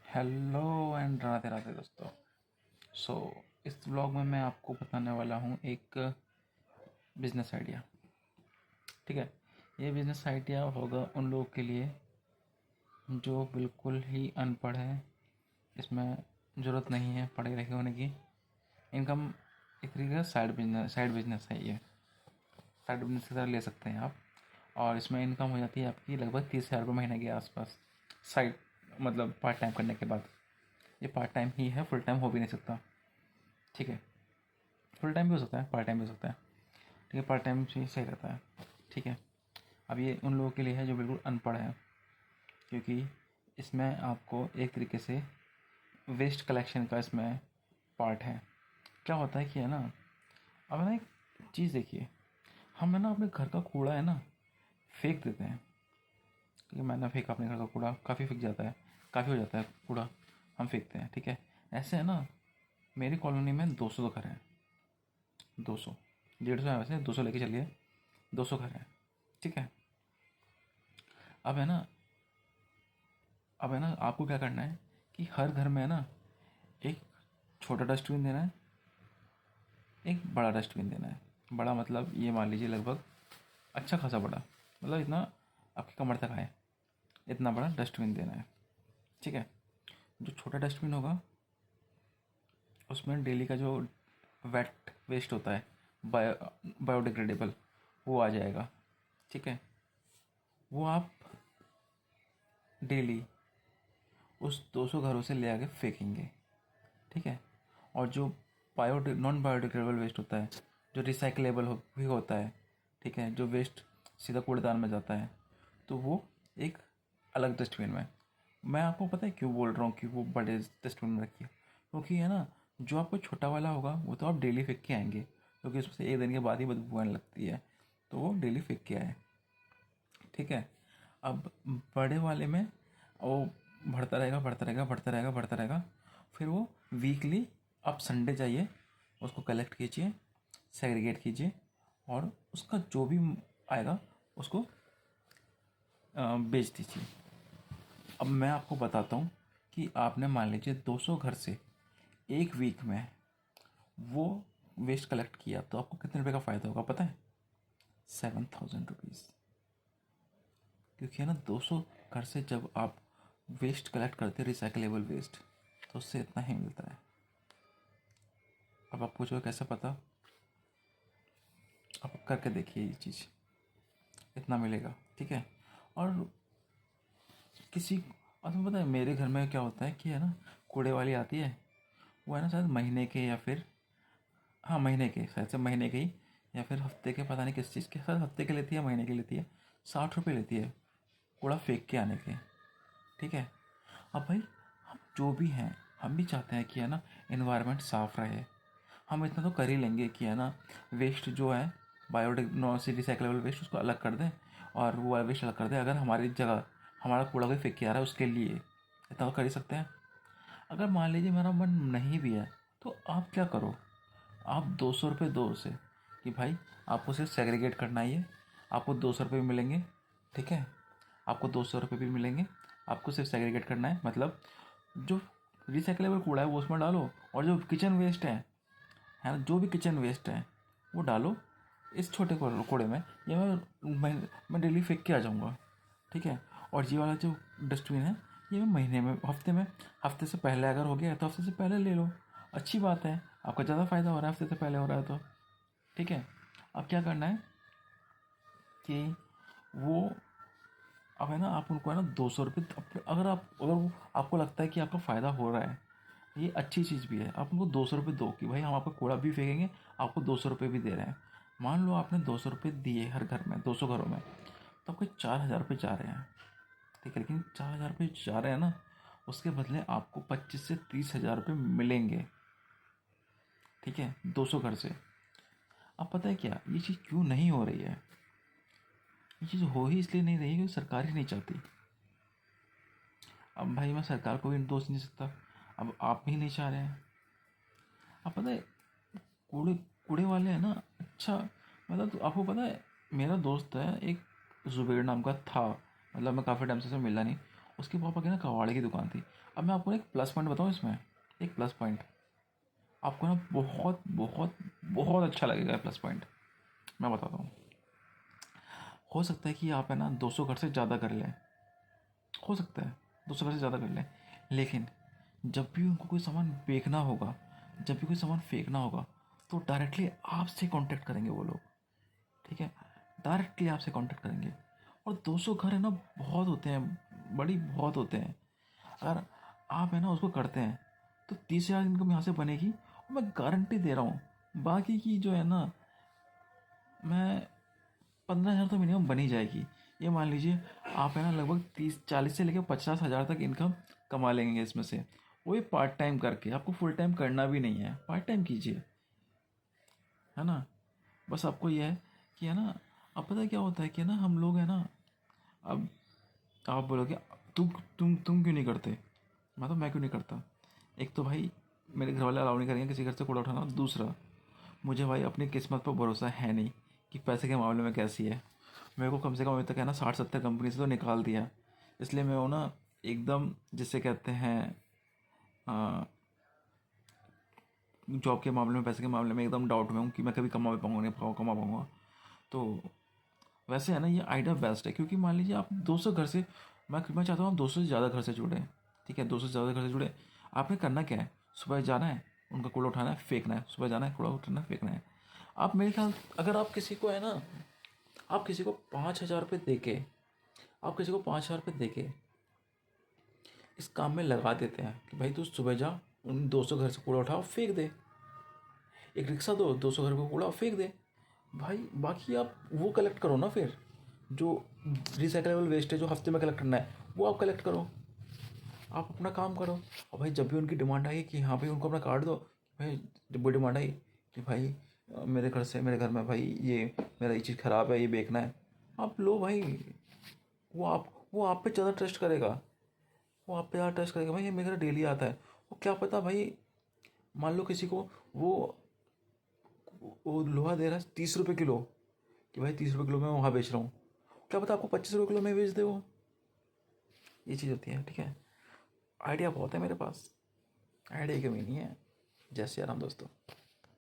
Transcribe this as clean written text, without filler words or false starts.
Hello and Radhe Radhe दोस्तों। सो इस vlog में मैं आपको बताने वाला हूँ एक बिजनेस आइडिया। ठीक है, ये बिजनेस आइडिया होगा उन लोगों के लिए जो बिल्कुल ही अनपढ़ है। इसमें ज़रूरत नहीं है पढ़े लिखे होने की। इनकम एक तरीके का साइड बिजनेस है ये। साइड बिजनेस की तरह ले सकते हैं आप। और इसमें इनकम हो जाती है आपकी लगभग 30,000 रुपये महीने के आसपास। साइड मतलब पार्ट टाइम करने के बाद। ये पार्ट टाइम ही है, फुल टाइम हो भी नहीं सकता। ठीक है, फुल टाइम भी हो सकता है, पार्ट टाइम भी हो सकता है। ठीक है, पार्ट टाइम से सही रहता है। ठीक है, अब ये उन लोगों के लिए है जो बिल्कुल अनपढ़ है, क्योंकि इसमें आपको एक तरीके से वेस्ट कलेक्शन का इसमें पार्ट है। क्या होता है कि है ना, अब ना एक चीज़ देखिए, हम है ना अपने घर का कूड़ा है ना फेंक देते हैं। क्योंकि मैंने फेंका अपने घर का कूड़ा, काफ़ी फेंक जाता है, काफ़ी हो जाता है कूड़ा, हम फेंकते हैं। ठीक है, ऐसे है ना, मेरी कॉलोनी में 200 घर हैं। 200, 150 है वैसे, 200 लेके चलिए, 200 घर हैं। ठीक है, अब है ना, आपको क्या करना है कि हर घर में है ना एक छोटा डस्टबिन देना है, एक बड़ा डस्टबिन देना है। बड़ा मतलब ये मान लीजिए लगभग अच्छा खासा बड़ा, मतलब इतना आपकी कमर तक आए, इतना बड़ा डस्टबिन देना है। ठीक है, जो छोटा डस्टबिन होगा उसमें डेली का जो वेट वेस्ट होता है, बायोडिग्रेडेबल, वो आ जाएगा। ठीक है, वो आप डेली उस 200 घरों से ले आके फेंकेंगे। ठीक है, और जो नॉन बायोडिग्रेडेबल वेस्ट होता है, जो रिसाइकलेबल भी होता है, ठीक है, जो वेस्ट सीधा कूड़ेदान में जाता है, तो वो एक अलग डस्टबिन में। मैं आपको पता है क्यों बोल रहा हूँ कि वो बड़े डस्टबिन में रखिए, क्योंकि है ना, जो आपको छोटा वाला होगा वो तो आप डेली फेंक के आएंगे, क्योंकि उसमें से एक दिन के बाद ही बदबू आने लगती है, तो वो डेली फेंक के आए। ठीक है, अब बड़े वाले में वो बढ़ता रहेगा, बढ़ता रहेगा, बढ़ता रहेगा, बढ़ता रहेगा। फिर वो वीकली, आप संडे जाइए, उसको कलेक्ट कीजिए, सेग्रीगेट कीजिए, और उसका जो भी आएगा उसको बेच दीजिए। अब मैं आपको बताता हूँ कि आपने मान लीजिए 200 घर से एक वीक में वो वेस्ट कलेक्ट किया, तो आपको कितने रुपए का फ़ायदा होगा पता है? 7,000 रुपीज़। क्योंकि है ना, 200 घर से जब आप वेस्ट कलेक्ट करते हैं, रिसाइकलेबल वेस्ट, तो उससे इतना ही मिलता है। अब आप पूछोगे कैसे पता, आप करके देखिए ये चीज़, इतना मिलेगा। ठीक है, और किसी, और तुम्हें पता है मेरे घर में क्या होता है कि है ना, कूड़े वाली आती है, वो है ना शायद महीने के या फिर, हाँ महीने के, शायद से महीने के ही, या फिर हफ्ते के, पता नहीं किस चीज़ के, शायद हफ्ते के लेती है, महीने के लेती है। 60 रुपये लेती है कूड़ा फेंक के आने के। ठीक है, अब भाई हम जो भी हैं, हम भी चाहते हैं कि है ना इन्वायरमेंट साफ़ रहे। हम इतना तो कर ही लेंगे कि है ना, वेस्ट जो है, बायोडिग नॉन से रिसाइकलेबल वेस्ट, उसको अलग कर दें, और वो वाला वेस्ट अलग कर दें। अगर हमारी जगह हमारा कूड़ा कोई फेंक के आ रहा है उसके लिए, इतना तो कर ही सकते हैं। अगर मान लीजिए मेरा मन नहीं भी है, तो आप क्या करो, आप 200 रुपये दो उसे, कि भाई आपको सिर्फ सेग्रीगेट करना ही है, आपको 200 रुपये भी मिलेंगे। ठीक है, आपको 200 रुपये भी मिलेंगे, आपको सिर्फ सेग्रीगेट करना है। मतलब जो रिसाइकलेबल कूड़ा है वो उसमें डालो, और जो किचन वेस्ट है ना, जो भी किचन वेस्ट है वो डालो इस छोटे कूड़े में। ये मैं डेली फेंक के आ जाऊँगा। ठीक है, और ये वाला जो डस्टबिन है, ये मैं महीने में, हफ्ते में, हफ्ते से पहले अगर हो गया तो हफ्ते से पहले ले लो, अच्छी बात है, आपका ज़्यादा फ़ायदा हो रहा है हफ्ते से पहले हो रहा है तो। ठीक है, अब क्या करना है कि वो, अब है ना, आप उनको है ना 200 रुपये, अगर वो आपको लगता है कि आपका फ़ायदा हो रहा है, ये अच्छी चीज़ भी है, आप उनको 200 रुपये दो कि भाई हम आपका कूड़ा भी फेंकेंगे, आपको 200 रुपये भी दे रहे हैं। मान लो आपने 200 रुपये दिए हर घर में, 200 घरों में, तो आपके 4,000 रुपये जा रहे हैं। ठीक है, लेकिन 4,000 रुपये जा रहे हैं ना, उसके बदले आपको 25 से 30 हज़ार रुपये मिलेंगे। ठीक है, 200 घर से। अब पता है क्या, ये चीज़ क्यों नहीं हो रही है? ये चीज़ हो ही इसलिए नहीं रही क्योंकि सरकार ही नहीं चाहती। अब भाई मैं सरकार को भी दोष नहीं सकता, अब आप भी नहीं चाह रहे हैं। अब पता है, कूड़े कूड़े वाले हैं ना, अच्छा, मतलब तो आपको पता है, मेरा दोस्त है एक, जुबेर नाम का था, मतलब मैं काफ़ी टाइम से उसे मिला नहीं। उसके पापा की ना कबाड़े की दुकान थी। अब मैं आपको एक प्लस पॉइंट बताऊँ इसमें, एक प्लस पॉइंट आपको ना बहुत बहुत बहुत अच्छा लगेगा। प्लस पॉइंट मैं बताता हूँ। हो सकता है कि आप है ना 200 घर से ज़्यादा कर लें, हो सकता है 200 घर से ज़्यादा कर लें, लेकिन जब भी उनको कोई सामान बेचना होगा, जब भी कोई सामान फेंकना होगा, तो डायरेक्टली आपसे कांटेक्ट करेंगे वो लोग। ठीक है, डायरेक्टली आपसे कांटेक्ट करेंगे। और 200 घर है ना बहुत होते हैं, बड़ी बहुत होते हैं। अगर आप है ना उसको करते हैं तो 30,000 इनकम यहाँ से बनेगी। और मैं गारंटी दे रहा हूँ बाकी की जो है ना, मैं 15,000 तो मिनिमम बन ही जाएगी। ये मान लीजिए आप है ना लगभग 30-40 से लेकर 50,000 तक इनकम कमा लेंगे इसमें से। वो भी पार्ट टाइम करके, आपको फुल टाइम करना भी नहीं है, पार्ट टाइम कीजिए, है ना। बस आपको ये है कि है ना, अब पता है क्या होता है कि ना हम लोग है ना, अब आप बोलोगे तुम क्यों नहीं करते। मैं क्यों नहीं करता। एक तो भाई मेरे घर वाले अलाउ नहीं करेंगे किसी घर से कूड़ा उठाना। दूसरा, मुझे भाई अपनी किस्मत पर भरोसा है नहीं कि पैसे के मामले में कैसी है। मेरे को कम से कम अभी तक है ना 60-70 कंपनी से तो निकाल दिया। इसलिए मैं वो ना एकदम जिसे कहते हैं जॉब के मामले में, पैसे के मामले में एकदम डाउट में हूँ कि मैं कभी कमा भी पाऊँगा नहीं कमा पाऊँगा। तो वैसे है ना ये आइडिया बेस्ट है, क्योंकि मान लीजिए आप 200 घर से, मैं चाहता हूँ आप 200 से ज़्यादा घर से जुड़े। ठीक है, 200 से ज़्यादा घर से जुड़े। आपने करना क्या है, सुबह जाना है, उनका कूड़ा उठाना है, फेंकना है। सुबह जाना है, कूड़ा उठाना है, फेंकना है। आप मेरे ख्याल, अगर आप किसी को है ना, आप किसी को 5,000 रुपये दे के, आप किसी को 5,000 रुपये दे के इस काम में लगा देते हैं कि भाई तू सुबह जा, उन 200 घर से कूड़ा उठाओ फेंक दे, एक रिक्शा दो, 200 घर को कूड़ा फेंक दे भाई। बाकी आप वो कलेक्ट करो ना फिर, जो रिसाइकलेबल वेस्ट है जो हफ्ते में कलेक्ट करना है वो आप कलेक्ट करो, आप अपना काम करो। और भाई जब भी उनकी डिमांड आई कि हाँ भाई उनको अपना कार्ड दो, भाई जब वो डिमांड आई कि भाई मेरे घर में भाई ये मेरा ये चीज़ ख़राब है, ये बेचना है, आप लो भाई। वो आप पे ज़्यादा ट्रस्ट करेगा, वो आप पे ज़्यादा ट्रस्ट करेगा। भाई ये मेरे घर डेली आता है, वो क्या पता भाई, मान लो किसी को वो लोहा दे रहा है 30 रुपये किलो, कि भाई 30 रुपये किलो मैं वहाँ बेच रहा हूँ, क्या पता आपको 25 रुपये किलो में बेच दे वो। ये चीज़ होती है। ठीक है, आइडिया बहुत है मेरे पास, आइडिया की कमी नहीं है। जय श्री राम दोस्तों।